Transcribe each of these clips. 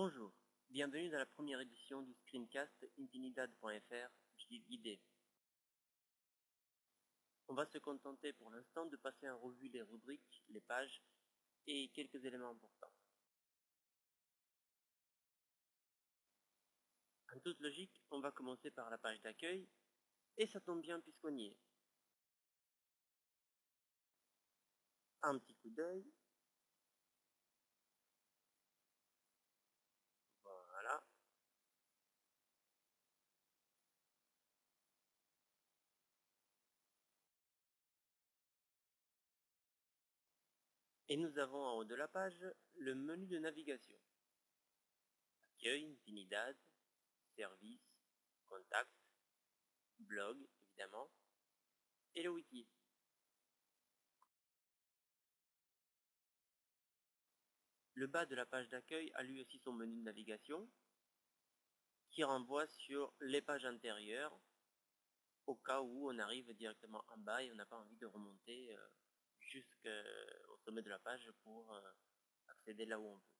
Bonjour, bienvenue dans la première édition du screencast Infinidad.fr guidé. On va se contenter pour l'instant de passer en revue les rubriques, les pages et quelques éléments importants. En toute logique, on va commencer par la page d'accueil, et ça tombe bien puisqu'on y est. Un petit coup d'œil. Voilà. Et nous avons en haut de la page le menu de navigation. Accueil, Infinidad, service, contact, blog évidemment, et le wiki. Le bas de la page d'accueil a lui aussi son menu de navigation qui renvoie sur les pages antérieures au cas où on arrive directement en bas et on n'a pas envie de remonter jusqu'au sommet de la page pour accéder là où on veut.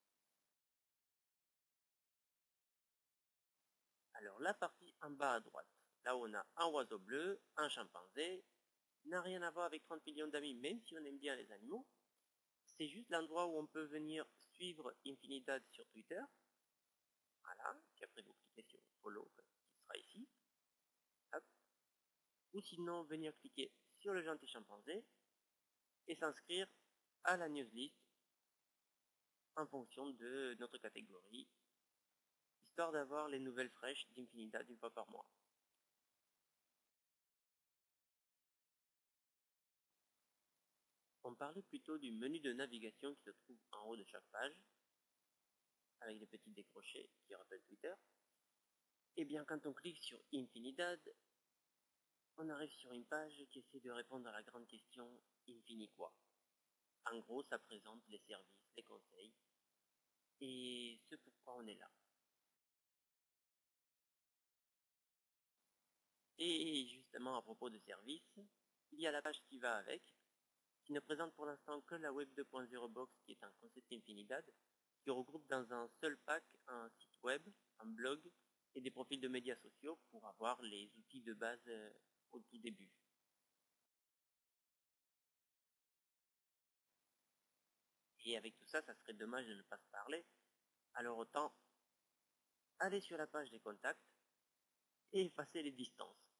Alors la partie en bas à droite, là où on a un oiseau bleu, un chimpanzé, n'a rien à voir avec 30 millions d'amis, même si on aime bien les animaux. C'est juste l'endroit où on peut venir suivre Infinidad sur Twitter. Voilà, puis après vous cliquez sur follow qui sera ici. Hop. Ou sinon venir cliquer sur le gentil chimpanzé et s'inscrire à la newslist en fonction de notre catégorie, histoire d'avoir les nouvelles fraîches d'Infinidad une fois par mois. On parlait plutôt du menu de navigation qui se trouve en haut de chaque page, avec des petits décrochés qui rappellent Twitter. Et bien quand on clique sur Infinidad, on arrive sur une page qui essaie de répondre à la grande question Infini quoi. En gros, ça présente les services, les conseils, et ce pourquoi on est là. Et justement, à propos de services, il y a la page qui va avec, qui ne présente pour l'instant que la Web 2.0 Box, qui est un concept Infinidad, qui regroupe dans un seul pack un site web, un blog et des profils de médias sociaux pour avoir les outils de base au tout début. Et avec tout ça, ça serait dommage de ne pas se parler. Alors autant aller sur la page des contacts et effacer les distances.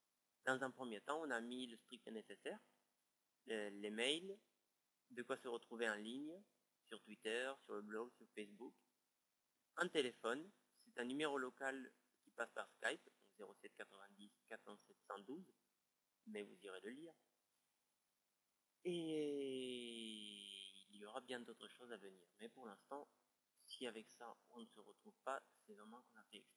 Dans un premier temps, on a mis le strict nécessaire, les mails, de quoi se retrouver en ligne, sur Twitter, sur le blog, sur Facebook. Un téléphone, c'est un numéro local qui passe par Skype, 07 90 407 112, mais vous irez le lire. Et il y aura bien d'autres choses à venir. Mais pour l'instant, si avec ça on ne se retrouve pas, c'est vraiment qu'on a fait exprès.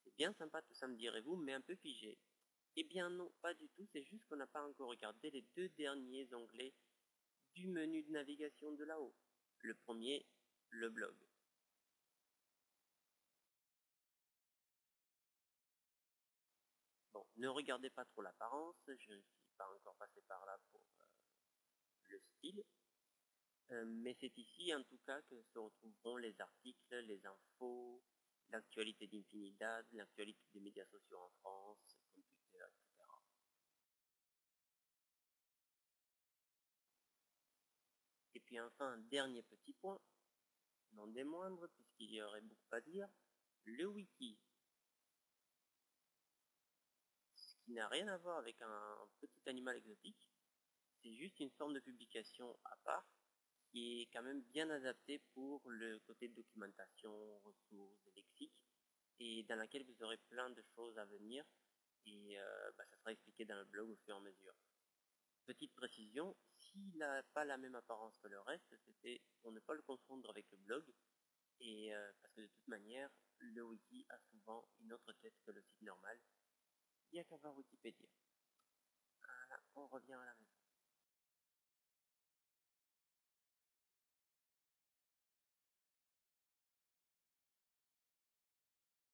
C'est bien sympa tout ça, me direz-vous, mais un peu figé. Eh bien non, pas du tout, c'est juste qu'on n'a pas encore regardé les deux derniers onglets du menu de navigation de là-haut. Le premier, le blog. Bon, ne regardez pas trop l'apparence, je ne suis pas encore passé par là pour le style. Mais c'est ici en tout cas que se retrouveront les articles, les infos, l'actualité d'Infinidad, l'actualité des médias sociaux en France, comme Twitter, etc. Et puis enfin, un dernier petit point, non des moindres, puisqu'il y aurait beaucoup à dire, le wiki. Ce qui n'a rien à voir avec un petit animal exotique, c'est juste une forme de publication à part, qui est quand même bien adaptée pour le côté de documentation, ressources, lexique, et dans laquelle vous aurez plein de choses à venir, et ça sera expliqué dans le blog au fur et à mesure. Petite précision, s'il n'a pas la même apparence que le reste, c'était pour ne pas le confondre avec le blog, et parce que de toute manière, le wiki a souvent une autre tête que le site normal. Il n'y a qu'à voir Wikipédia. Voilà, on revient à la maison.